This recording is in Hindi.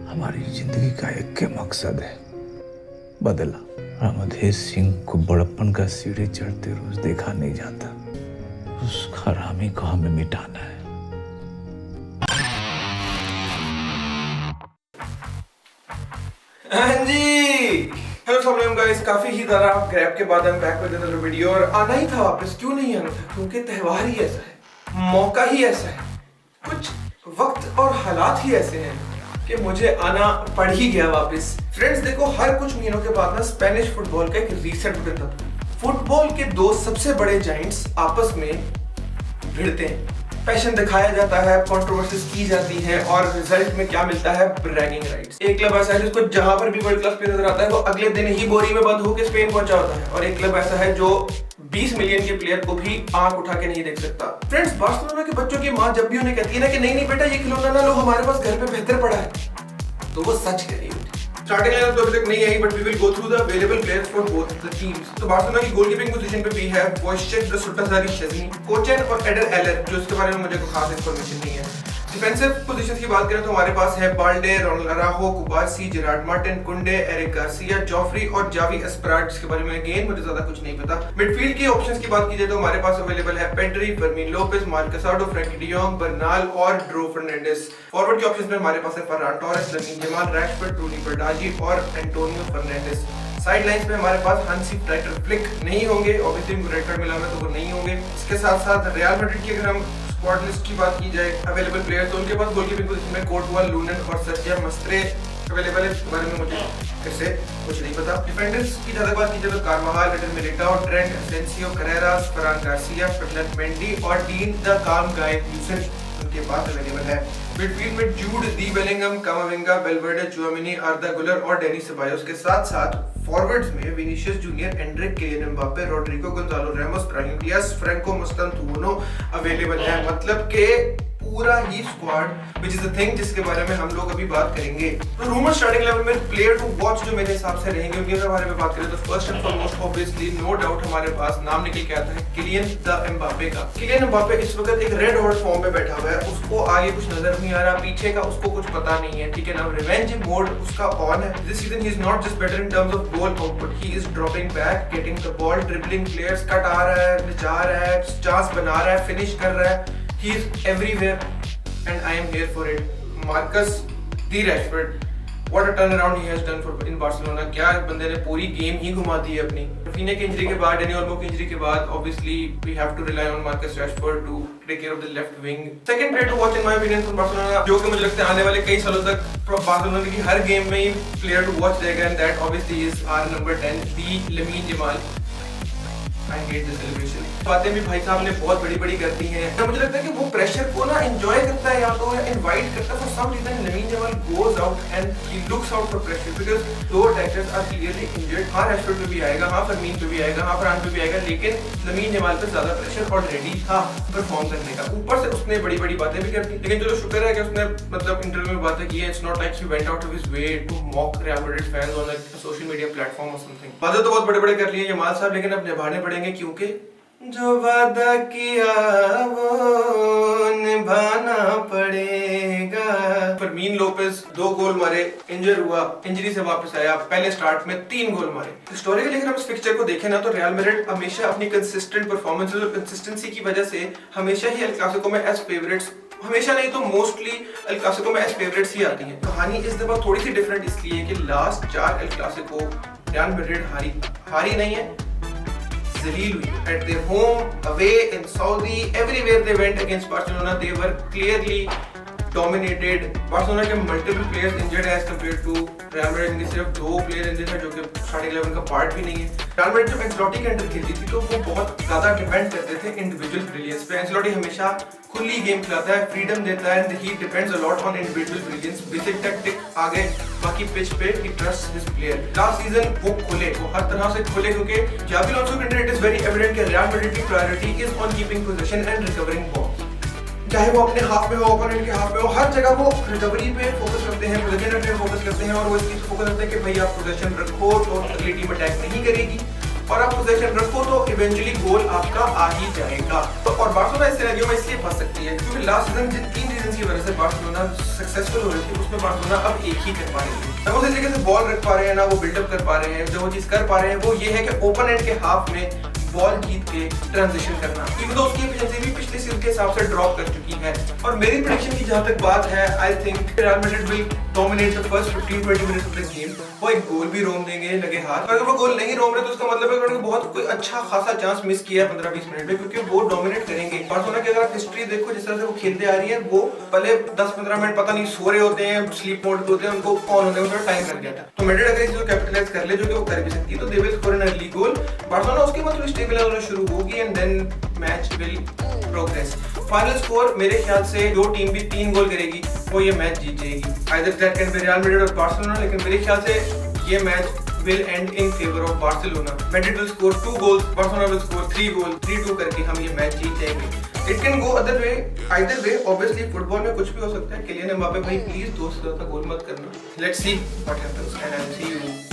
हमारी जिंदगी का एक के मकसद है बदला। रामधेश सिंह को बड़प्पन का सीढ़ी चढ़ते रोज देखा नहीं जाता। उस हरामी को हमें मिटाना है। हाँ जी, हेलो सलाम गाइस, काफी ही तरह ग्रैब के बाद हम बैक विद अनदर वीडियो। और आना ही था वापस, क्यों नहीं आना था? क्योंकि त्यौहार ही ऐसा है, मौका ही ऐसा है, कुछ वक्त और हालात ही ऐसे हैं कि मुझे आना पड़ ही गया वापस। फ्रेंड्स देखो, हर कुछ महीनों के बाद ना स्पेनिश फुटबॉल का एक रीसेट होता है। फुटबॉल के दो सबसे बड़े जाइंट्स आपस में भिड़ते हैं, पैशन दिखाया जाता है, कंट्रोवर्सीज की जाती है और रिजल्ट में क्या मिलता है? Bragging rights. एक क्लब ऐसा है जिसको जहां पर भी वर्ल्ड क्लास प्लेयर नजर आता है वो अगले दिन ही बोरी में बंद होकर स्पेन पहुंचा होता है, और एक क्लब ऐसा है जो 20 मिलियन के प्लेयर को भी आंख उठा के नहीं देख सकता। फ्रेंड्स, बार्सिलोना के बच्चों की मां जब भी उन्हें कहती है ना कि नहीं नहीं बेटा ये खिलौना ना लो, हमारे पास घर पे बेहतर पड़ा है, तो वो सच कह रही है। स्टार्टिंग लाइनअप तो अभी तक नहीं आई, but we will go through the available players for both the teams. तो बार्सिलोना की गोलकीपिंग पोजीशन पे भी है वॉइचेक द सुटाजारी शेज़नी, कोचेन और एडर एलर, जो इसके बारे में मुझे कोई खास इंफॉर्मेशन नहीं है। डिफेंसिव पोजीशंस की बात करें तो हमारे पास है बाल्डे, रोनाल्ड अराहो, कुबार्सी, जेरार्ड मार्टिन, कुंडे, एरिक गार्सिया, जॉफरी और जावी एस्पराट, जिसके बारे में अगेन मुझे ज्यादा कुछ नहीं पता। मिडफील्ड की ऑप्शंस की बात की जाए तो हमारे पास अवेलेबल है Pedri, Fermin Lopez, Marcus Aldo, Frenkie de Jong, Bernal और ड्रो फर्नांडिस। फॉरवर्ड के ऑप्शंस में हमारे पास है Ferran Torres, Lamine Yamal, Rashford, Roony Bardghji और एंटोनियो फर्नांडिस। साइड लाइंस पे हमारे पास हांसी राइटर फ्लिक नहीं होंगे, ऑब्वियसली उनको रेड कार्ड मिला है तो वो नहीं होंगे। इसके साथ साथ रियल मैड्रिड की अगर हम स्क्वाड लिस्ट की बात की जाए अवेलेबल प्लेयर, तो उनके पास गोलकीपिंग पोजीशन में कोर्टवा, लूनन और सर्जिया मस्त्रे अवेलेबल है, इसके बारे में मुझे ऐसे कुछ नहीं पता। डिफेंडर्स की ज्यादा बात की जाए तो Carvajal, Eder Militao, Trent, Asencio, Carreras, Fran Garcia, Ferland Mendy और डीन द काम गाय यूसेफ उनके पास अवेलेबल है। मिडफील्ड में जूड, दी बेलिंगम, कामाविंगा, वेलवर्डे, चुआमिनी, आर्दा गुलर और डेनी सेबायोस के साथ साथ फॉरवर्ड्स में Vinicius Junior, Endrick, Kylian Mbappe, Rodrigo, Gonzalo Ramos, Brahim Diaz, Franco Mastantuono available है। मतलब के पूरा ही squad, which is the thing जिसके बारे में हम लोग अभी बात करेंगे। तो रूमर स्टार्टिंग लेवल में प्लेयर टू वॉच जो मेरे हिसाब से रहेंगे उनके बारे में बात करें तो first and foremost obviously no doubt हमारे पास नाम निकल के आता है किलियन द एम्बापे का। किलियन एम्बापे इस वक्त एक रेड हॉट फॉर्म पे बैठा हुआ है, उसको आगे कुछ नजर नहीं आ रहा, पीछे का उसको कुछ पता नहीं है, ठीक है ना। रिवेंज मोड उसका ऑन है। This season he is not just better in terms of goal output, he is dropping back, getting the ball, dribbling players, cut आ रहा है, जा रहा है, चांस बना रहा है, फिनिश कर रहा है, he is everywhere and I am here for it. Marcus the Rashford, what a turnaround he has done for in Barcelona. क्या बंदे ने पूरी गेम ही घुमा दी है अपनी। रफीना की इंजरी के बाद, डैनी ओल्मो की इंजरी के बाद, obviously we have to rely on Marcus Rashford to take care of the left wing. Second player to watch in my opinion from Barcelona, जो कि मुझे लगता है आने वाले कई सालों तक बार्सिलोना की हर गेम में ही player to watch रहेगा, and that obviously is our number 10, the Lamine Yamal. I hate the celebration. बातें भी भाई साहब ने बहुत बड़ी कर दी हैं। तो मुझे लगता है कि वो प्रेशर को ना एंजॉय करता है या तो इनवाइट करता है। For some reason Lamine Yamal goes out and he looks out for pressure because दो अटैकर्स आर क्लियरली इंजर्ड। हाँ, रैशफोर्ड पे भी आएगा, हाँ फरमीन पे भी आएगा, हाँ फरहान पे भी आएगा, लेकिन लमीन जमाल पे ज्यादा प्रेशर ऑलरेडी था परफॉर्म करने का। ऊपर से उसने बड़ी बातें भी कर दी, लेकिन चलो शुक्र है कि उसने मतलब इंटरव्यू में बातें की है। It's not like he went out of his way to mock Real Madrid fans on like social media platform और समथिंग। बातें तो बहुत बड़े कर लिए जमाल साहब, लेकिन अब निभाने पड़ेंगे, क्योंकि जो वादा किया वो निभाना पड़ेगा। फर्मीन लोपेज 2 गोल मारे, इंजर हुआ, इंजरी से वापस आया, पहले स्टार्ट में 3 गोल मारे। हिस्टोरिकली अगर हम इस फिक्सचर को देखें ना तो रियल मैड्रिड हमेशा अपनी कंसिस्टेंट परफॉर्मेंसेस और कंसिस्टेंसी की वजह से हमेशा ही एल क्लासिको में एज फेवरेट्स, हमेशा नहीं तो मोस्टली एल क्लासिको में एज फेवरेट्स ही आती हैं। कहानी इस दफा थोड़ी सी डिफरेंट इसलिए कि last 4 El Clasico real Madrid हारी नहीं है, जलील हुई। At their home, away, in Saudi, everywhere they went against Barcelona, they were clearly dominated. Barcelona के multiple players injured as compared to Real Madrid, इनके सिर्फ 2 प्लेयर इंजर्ड हैं जो कि स्टार्टिंग 11 का पार्ट भी नहीं है। Real Madrid जब एंसेलोटी के अंडर खेलती थी तो वो बहुत ज्यादा डिपेंड करते थे इंडिविजुअल ब्रिलियंस पे। एंसेलोटी हमेशा खुली गेम खिलाता है, फ्रीडम देता है, and he depends a lot on individual brilliance. Basic tactic आगे, बाकी पिच पे he trust his player. Last season वो हर तरह से खुले, क्योंकि जावी अलोंसो के under it is very evident कि रियल मैड्रिड की priority is on keeping position and recovering ball. चाहे वो अपने हाफ में हो, ओपोनेंट के हाफ में हो, हर जगह वो रिकवरी पे फोकस करते हैं, पोजीशन पे फोकस करते हैं, और वो इस चीज फोकस करते हैं कि भाई आप पोजीशन रखो तो अगली टीम अटैक नहीं करेगी। और आप पोजीशन रखो तो इवेंचुअली गोल आपका आ ही जाएगा। तो और बार्सिलोना इस सिनेरियो में इसलिए फंस सकती है क्योंकि लास्ट सीजन जिन 3 रीजन की वजह से बार्सिलोना सक्सेसफुल हो रही थी उसमें बार्सिलोना अब एक ही कर पा रही है। ना वो इस तरीके से बॉल रख पा रहे हैं, ना वो बिल्डअप कर पा रहे हैं। जो वो चीज कर पा रहे हैं वो ये है कि ओपन एंड के हाफ में बॉल जीत के ट्रांजिशन करना, क्योंकि तो उसकी एफिशिएंसी भी पिछले सीजन के हिसाब से ड्रॉप कर चुकी है। और मेरी प्रेडिक्शन की जहां तक बात है, I think real Madrid will dominate the first 15-20 minutes of the game. वो एक गोल भी रोम देंगे लगे हाथ, और अगर वो गोल नहीं रोम रहे तो उसका मतलब है कि उन्होंने बहुत कोई अच्छा खासा चांस मिस किया है 15-20 मिनट में, क्योंकि वो डोमिनेट करेंगे। बार्सिलोना की अगर आप हिस्ट्री देखो, जिस तरह से वो खेलते आ रही है, वो पहले 10-15 मिनट पता नहीं सो रहे होते हैं, स्लीप मोड पे होते हैं, उनको ऑन होने में थोड़ा टाइम लग जाता है। तो मैड्रिड अगर इस चीज को कैपिटलाइज कर ले, जो कि वो कर भी सकती है, तो they will score an early goal. Barcelona उसके बाद थोड़ी स्टेबल होना शुरू होगी and then match will progress. Final score मेरे ख्याल से जो टीम भी 3 गोल करेगी वो ये मैच जीत जाएगी। Either that can be real Madrid और बार्सिलोना, लेकिन मेरे ख्याल से ये match will end in favor of Barcelona. Madrid will score 2 goals, Barcelona will score 3 goals, 3-2 करके हम ये मैच जीत जाएंगे। It can go other way, either way. Obviously football में कुछ भी हो सकता है। किलियन एम्बापे भाई प्लीज 2 से ज्यादा गोल मत करना। Let's see what happens and I'll see you